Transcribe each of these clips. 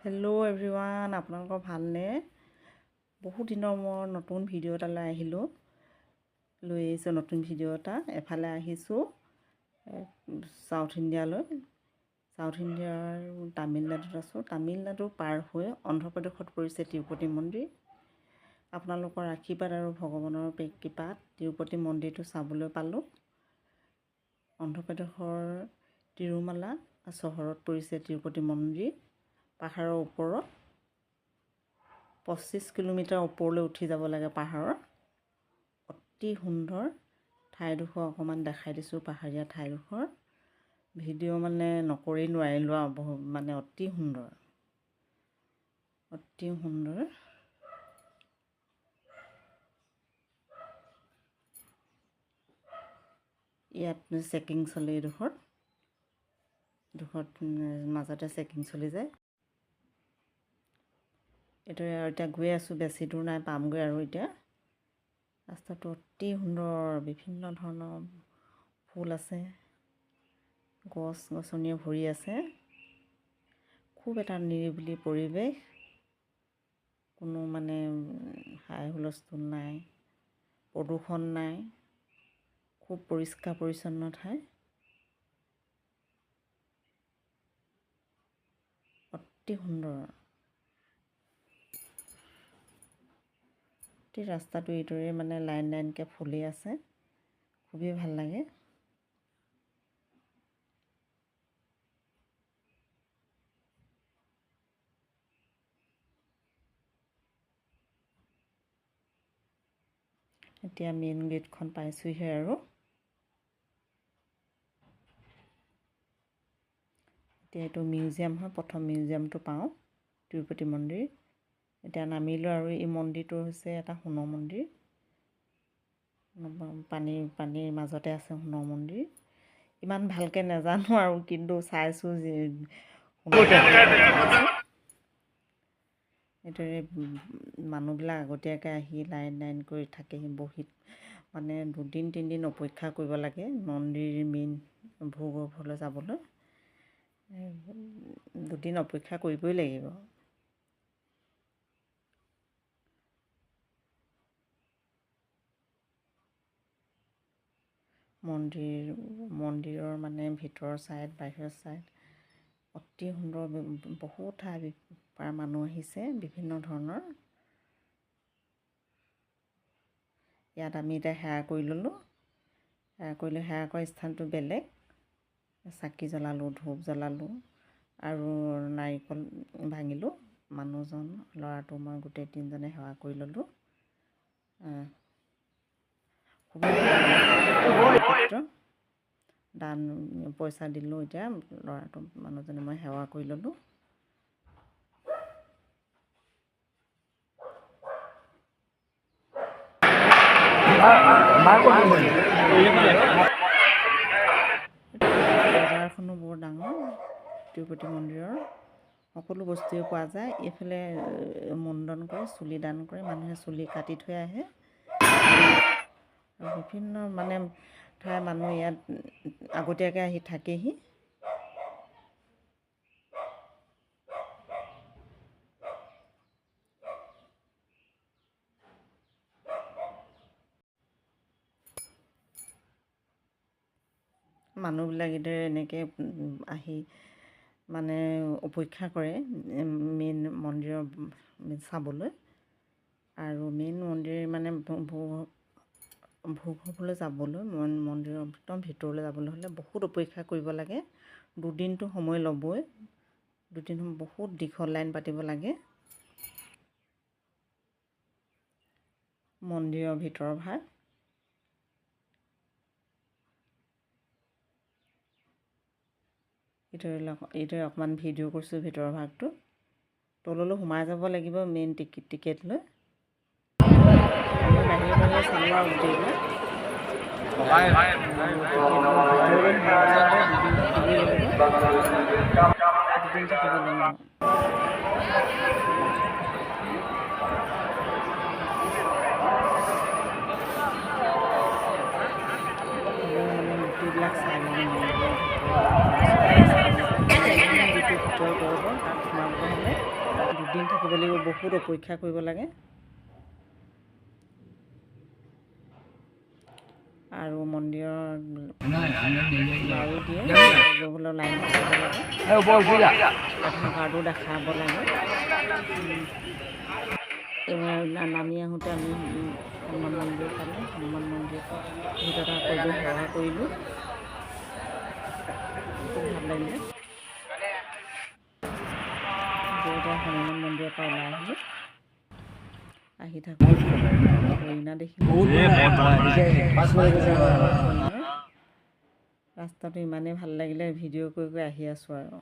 Hello' everyone, আপোনালোকৰ ভালনে? বহুত দিনৰ মই নতুন ভিডিঅ' এটা লৈ আহিছোঁ নতুন ভিডিঅ' এটা। এফালে আহিছোঁ চাউথ ইণ্ডিয়ালৈ। চাউথ ইণ্ডিয়াৰ তামিলনাডুত আছোঁ। তামিলনাডু পাৰ হৈ অন্ধ্ৰপ্ৰদেশত পৰিছে তিৰুপতি মন্দিৰ। আপোনালোকৰ আশীৰ্বাদ আৰু ভগৱানৰ কৃপাত তিৰুপতি মন্দিৰটো চাবলৈ পালোঁ। অন্ধ্ৰপ্ৰদেশৰ তিৰুমালা চহৰত পৰিছে তিৰুপতি মন্দিৰ। পাহাৰৰ ওপৰত 25 কিলোমিটাৰ ওপৰলৈ উঠি যাব লাগে পাহাৰৰ। অতি সুন্দৰ ঠাইডোখৰ অকণমান দেখাই দিছোঁ। পাহাৰীয়া ঠাইডোখৰ ভিডিঅ' মানে নকৰি নোৱাৰিলোঁ আৰু, মানে অতি সুন্দৰ, অতি সুন্দৰ। ইয়াত চেকিং চলে, এইডোখৰত মাজতে চেকিং চলি যায়। এইটো আৰু এতিয়া গৈ আছোঁ, বেছি দূৰ নাই, পামগৈ আৰু এতিয়া। ৰাস্তাটো অতি সুন্দৰ, বিভিন্ন ধৰণৰ ফুল আছে, গছ গছনিয়ে ভৰি আছে। খুব এটা নিৰিবিলি পৰিৱেশ, কোনো মানে হাই হুলস্থুল নাই, প্ৰদূষণ নাই, খুব পৰিষ্কাৰ পৰিচ্ছন্ন ঠাই, অতি সুন্দৰ। ৰাস্তাটো এইদৰে মানে লাইন লাইনকৈ ফুলি আছে, খুবেই ভাল লাগে। এতিয়া মেইন গেটখন পাইছোঁহে আৰু। এতিয়া এইটো মিউজিয়াম হয়, প্ৰথম মিউজিয়ামটো পাওঁ তিৰুপতি মন্দিৰ। এতিয়া নামিলোঁ আৰু এই মন্দিৰটো হৈছে এটা সোণৰ মন্দিৰ। পানীৰ মাজতে আছে সোণৰ মন্দিৰ। ইমান ভালকৈ নাজানো আৰু, কিন্তু চাইছোঁ যে এইদৰে মানুহবিলাক আগতীয়াকৈ আহি লাইন লাইন কৰি থাকেহি, বহি মানে 2-3 দিন অপেক্ষা কৰিব লাগে মন্দিৰ মেইন ভূগৰ্ভলৈ যাবলৈ। 2 দিন অপেক্ষা কৰিবই লাগিব। মন্দিৰৰ মানে ভিতৰৰ ছাইড বাহিৰৰ ছাইড অতি সুন্দৰ। বহুত ঠাইৰ পৰা মানুহ আহিছে, বিভিন্ন ধৰণৰ। ইয়াত আমি এতিয়া সেৱা কৰি ল'লোঁ। সেৱা কৰা স্থানটো বেলেগ। চাকি জ্বলালোঁ, ধূপ জ্বলালোঁ আৰু নাৰিকল ভাঙিলোঁ। মানুহজন, ল'ৰাটো, মই গোটেই 3জনে সেৱা কৰি ল'লোঁ। দান পইচা দিলোঁ। এতিয়া ল'ৰাটো, মানুহজনে, মই সেৱা কৰি ল'লোঁ। বজাৰখনো বৰ ডাঙৰ। তিৰুপতি মন্দিৰৰ সকলো বস্তুৱে পোৱা যায়। এইফালে মুণ্ডন কৰে, চুলি দান কৰে, মানুহে চুলি কাটি থৈ আহে। আৰু বিভিন্ন মানে ঠাইৰ মানুহ ইয়াত আগতীয়াকৈ আহি থাকেহি। মানুহবিলাক এইদৰে এনেকৈ আহি মানে অপেক্ষা কৰে মেইন মন্দিৰৰ চাবলৈ। আৰু মেইন মন্দিৰ মানে ভূগৰ্ভলৈ যাবলৈ, মন্দিৰৰ একদম ভিতৰলৈ যাবলৈ হ'লে বহুত অপেক্ষা কৰিব লাগে। 2 দিনটো সময় ল'বই। 2 দিন বহুত দীঘল লাইন পাতিব লাগে। মন্দিৰৰ ভিতৰৰ ভাগ এইদৰে অকণমান ভিডিঅ' কৰিছোঁ। ভিতৰৰ ভাগটো তললৈ সোমাই যাব লাগিব মেইন টিকেট লৈ। বাহিৰে চালোঁ আৰু গোটেইবিলাক। দুদিন থাকিব লাগিব। এইবিলাক চাই মেলি মন্দিৰৰ যিটো ভিতৰ কৰিব তাত সোমাবলৈ হ'লে 2 দিন থাকিব লাগিব, বহুত অপেক্ষা কৰিব লাগে আৰু মন্দিৰৰ লাৰু দিয়ে গ'বলৈ লাইন পাতিব লাগে, আধাৰ কাৰ্ডো দেখাব লাগে। এইবাৰ নামি আহোঁতে আমি হনুমান মন্দিৰ পালোঁ, হনুমান মন্দিৰত ভিতৰত আকৌ সেৱা কৰিলোঁ, খুব ভাল লাগিলে। এতিয়া হনুমান মন্দিৰৰ পৰা ওলাই আহিলোঁ, আহি থাকোঁ হৰিণা দেখিলোঁ। ৰাস্তাটো ইমানেই ভাল লাগিলে, ভিডিঅ' কৰি কৰি আহি আছোঁ আৰু।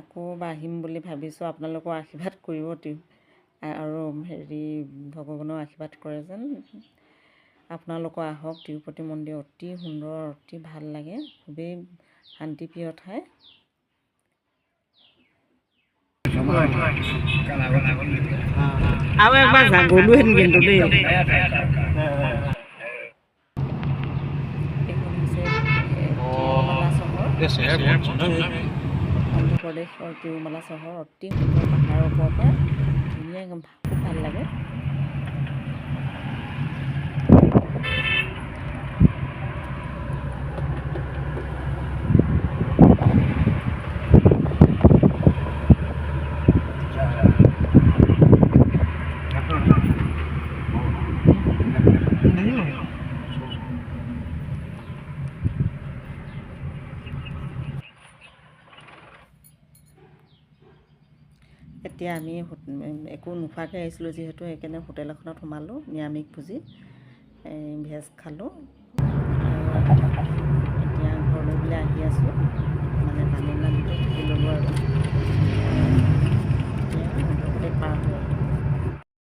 আকৌ আহিম বুলি ভাবিছোঁ, আপোনালোকৰ আশীৰ্বাদ কৰিব আৰু ভগৱানৰ আশীৰ্বাদ কৰে যেন। আপোনালোকৰ আহক, তিৰুপতি মন্দিৰ অতি সুন্দৰ, অতি ভাল লাগে, খুবেই শান্তিপ্ৰিয় ঠাই। আৰু এবাৰ গ'লোহেঁতেন কিন্তু দেই। এইখন হৈছে তিৰুমালা চহৰ, অন্ধ্ৰপ্ৰদেশৰ তিৰুমালা চহৰ। অতি সুন্দৰ, পাহাৰৰ ওপৰৰ পৰা ধুনীয়া, খুব ভাল লাগে। এতিয়া আমি একো নোখোৱাকৈ আহিছিলোঁ যিহেতু, সেইকাৰণে হোটেল এখনত সোমালোঁ, নিৰামিষ ভোজি ভেজ খালোঁ। এতিয়া ঘৰলৈ বুলি আহি আছোঁ।